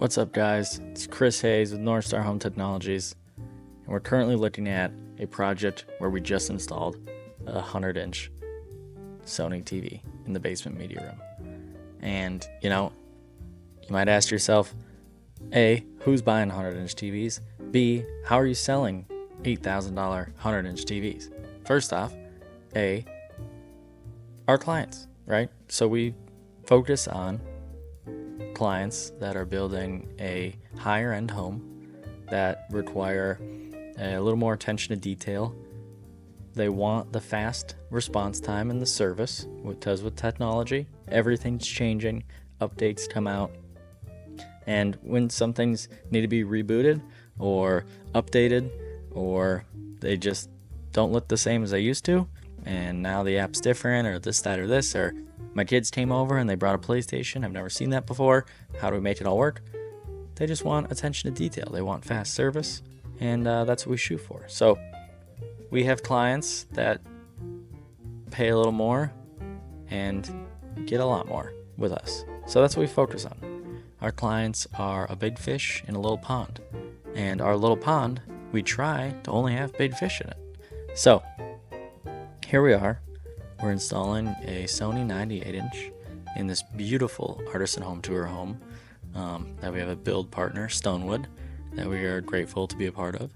What's up, guys? It's Chris Hayes with North Star Home Technologies, and we're currently looking at a project where we just installed a 100-inch SONY TV in the basement media room. And, you might ask yourself, A, who's buying 100-inch TVs? B, how are you selling $8,000 100-inch TVs? First off, A, our clients, right? So we focus on clients that are building a higher end home that require a little more attention to detail. They want the fast response time in the service, because with technology, everything's changing, updates come out, and when some things need to be rebooted or updated, or they just don't look the same as they used to, and now the app's different, or this, that, or this, or my kids came over and they brought a PlayStation. I've never seen that before. How do we make it all work? They just want attention to detail. They want fast service, and that's what we shoot for. So we have clients that pay a little more and get a lot more with us. So that's what we focus on. Our clients are a big fish in a little pond, and our little pond, we try to only have big fish in it. So here we are. We're installing a SONY 98-inch in this beautiful artisan home tour home that we have a build partner, Stonewood, that we are grateful to be a part of.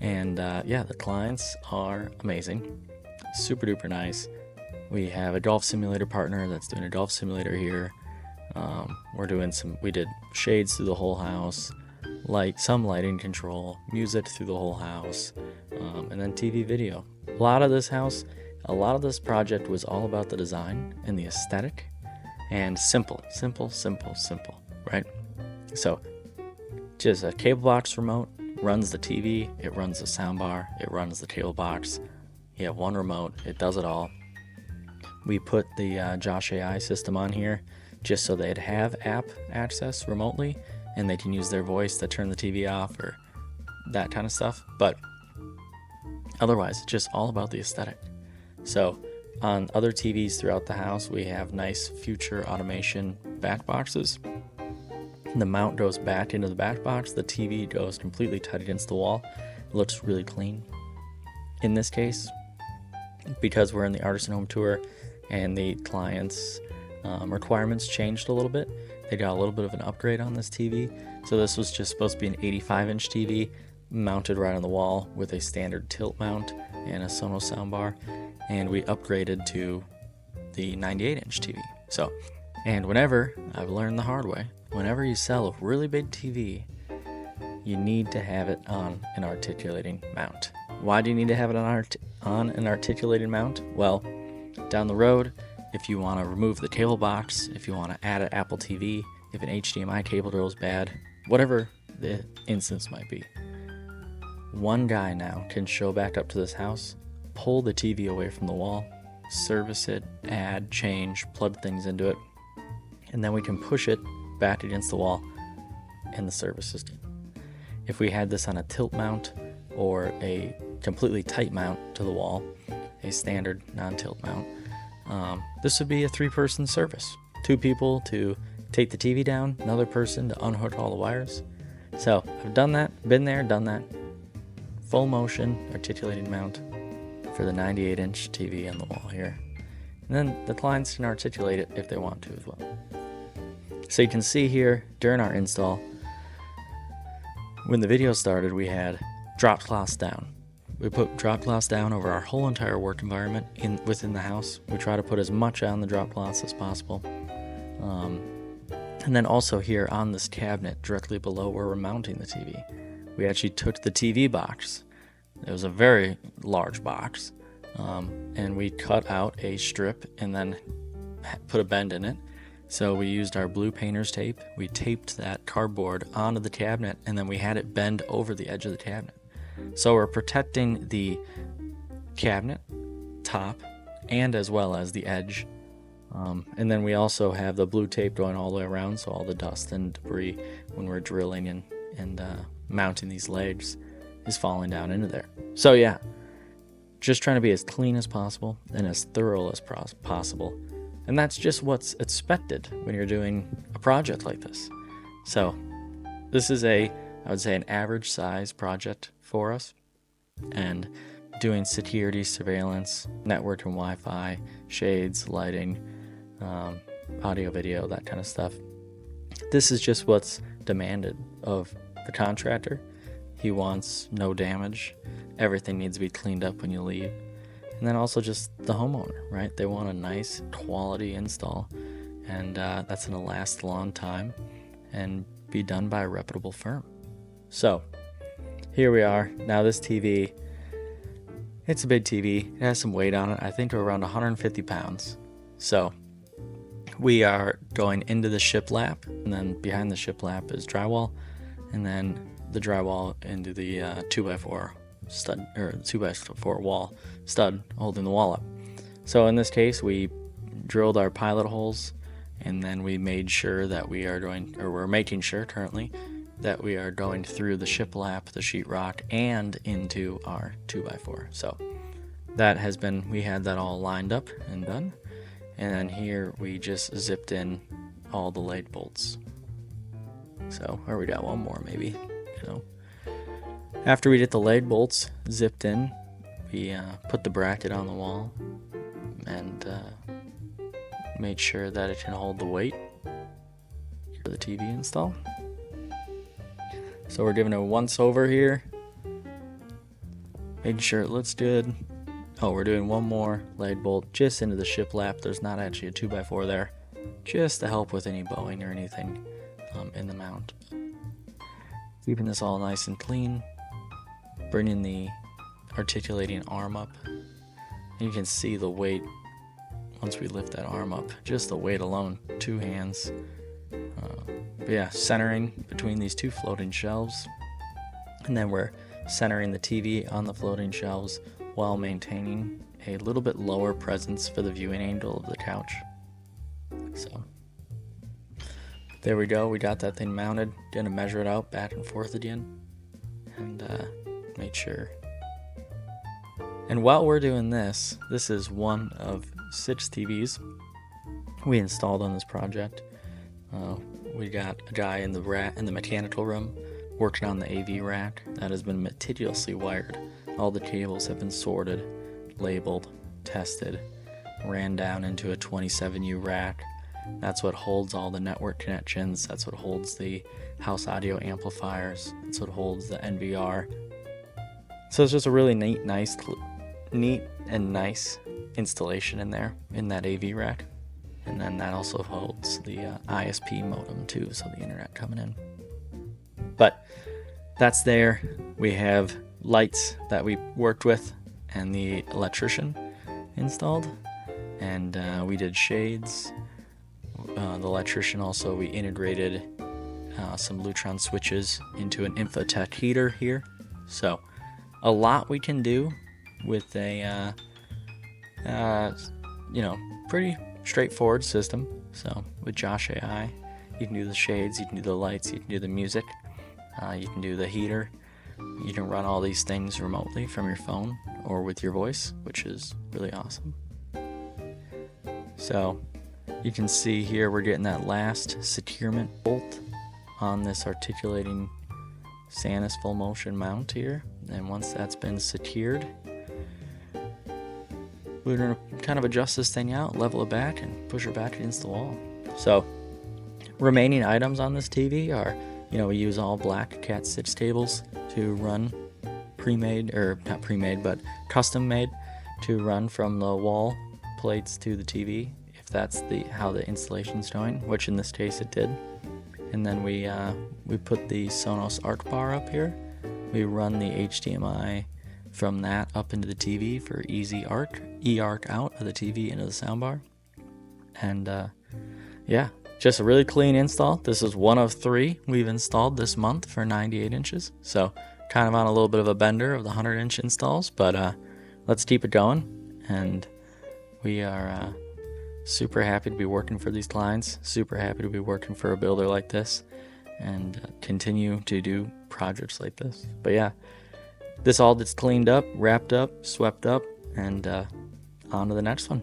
And the clients are amazing, super duper nice. We have a golf simulator partner that's doing a golf simulator here. We did shades through the whole house, some lighting control, music through the whole house, and then TV video. A lot of this project was all about the design and the aesthetic, and simple, right? So just a cable box remote runs the TV, it runs the soundbar, it runs the cable box. You have one remote, it does it all. We put the Josh AI system on here just so they'd have app access remotely, and they can use their voice to turn the TV off or that kind of stuff. But otherwise, it's just all about the aesthetic. So on other TVs throughout the house, we have nice future automation back boxes. The mount goes back into the back box. The TV goes completely tight against the wall. It looks really clean. In this case, because we're in the artisan home tour and the client's requirements changed a little bit, they got a little bit of an upgrade on this TV. So this was just supposed to be an 85-inch TV mounted right on the wall with a standard tilt mount and a Sonos soundbar. And we upgraded to the 98-inch TV. And whenever, I've learned the hard way, whenever you sell a really big TV, you need to have it on an articulating mount. Why do you need to have it on an articulating mount? Well, down the road, if you want to remove the cable box, if you want to add an Apple TV, if an HDMI cable goes bad, whatever the instance might be, one guy now can show back up to this house, pull the TV away from the wall, service it, add, change, plug things into it, and then we can push it back against the wall and the service is done. If we had this on a tilt mount or a completely tight mount to the wall, a standard non-tilt mount, this would be a 3-person service. 2 people to take the TV down, another person to unhook all the wires. So I've done that, been there, done that. Full motion articulating mount for the 98-inch TV on the wall here. And then the clients can articulate it if they want to as well. So you can see here during our install, when the video started, we had drop cloths down. We put drop cloths down over our whole entire work environment within the house. We try to put as much on the drop cloths as possible. And then also here on this cabinet directly below where we're mounting the TV, we actually took the TV box. It was a very large box, and we cut out a strip and then put a bend in it. So we used our blue painter's tape. We taped that cardboard onto the cabinet, and then we had it bend over the edge of the cabinet. So we're protecting the cabinet top and as well as the edge. And then we also have the blue tape going all the way around, so all the dust and debris when we're drilling and mounting these legs is falling down into there. So yeah, just trying to be as clean as possible and as thorough as possible. And that's just what's expected when you're doing a project like this. So this is I would say an average size project for us, and doing security, surveillance, network and Wi-Fi, shades, lighting, audio, video, that kind of stuff. This is just what's demanded of the contractor. He wants no damage. Everything needs to be cleaned up when you leave. And then also just the homeowner, right? They want a nice quality install, and that's going to last a long time and be done by a reputable firm. So here we are. Now this TV, it's a big TV. It has some weight on it. I think around 150 pounds. So we are going into the shiplap, and then behind the shiplap is drywall, and then the drywall into the 2x4 stud, or 2x4 wall stud holding the wall up. So in this case, we drilled our pilot holes, and then we made sure that we're making sure currently that we are going through the shiplap, the sheetrock, and into our 2x4. So we had that all lined up and done. And then here we just zipped in all the lathe bolts. So, or we got one more maybe. So after we get the lathe bolts zipped in, we put the bracket on the wall and made sure that it can hold the weight for the TV install. So we're giving it a once over here, making sure it looks good. Oh, we're doing one more lathe bolt just into the shiplap. There's not actually a 2x4 there, just to help with any bowing or anything in the mount. Keeping this all nice and clean, bringing the articulating arm up. And you can see the weight once we lift that arm up, just the weight alone, 2 hands. But yeah, centering between these 2 floating shelves. And then we're centering the TV on the floating shelves while maintaining a little bit lower presence for the viewing angle of the couch. So there we go. We got that thing mounted. Gonna measure it out back and forth again, and make sure. And while we're doing this is one of 6 TVs we installed on this project. We got a guy in the mechanical room working on the AV rack that has been meticulously wired. All the cables have been sorted, labeled, tested, ran down into a 27U rack. That's what holds all the network connections. That's what holds the house audio amplifiers. That's what holds the NVR. So it's just a really neat and nice installation in there, in that AV rack. And then that also holds the ISP modem too, so the internet coming in. But that's there. We have lights that we worked with and the electrician installed, and we did shades. The electrician also, we integrated some Lutron switches into an Infotech heater here. So a lot we can do with a pretty straightforward system. So with Josh AI, you can do the shades, you can do the lights, you can do the music, you can do the heater. You can run all these things remotely from your phone or with your voice, which is really awesome. So you can see here we're getting that last securement bolt on this articulating Sanus full motion mount here. And once that's been secured, we're going to kind of adjust this thing out, level it back, and push it back against the wall. So remaining items on this TV are, we use all black Cat 6 cables to run custom made to run from the wall plates to the TV, if that's how the installation's going, which in this case it did. And then we put the Sonos ARC bar up here. We run the HDMI from that up into the TV for easy e-arc out of the TV into the soundbar. And just a really clean install. This is one of 3 we've installed this month for 98 inches. So kind of on a little bit of a bender of the 100-inch installs, but let's keep it going. And we are super happy to be working for these clients, super happy to be working for a builder like this, and continue to do projects like this. But yeah, this all gets cleaned up, wrapped up, swept up, and on to the next one.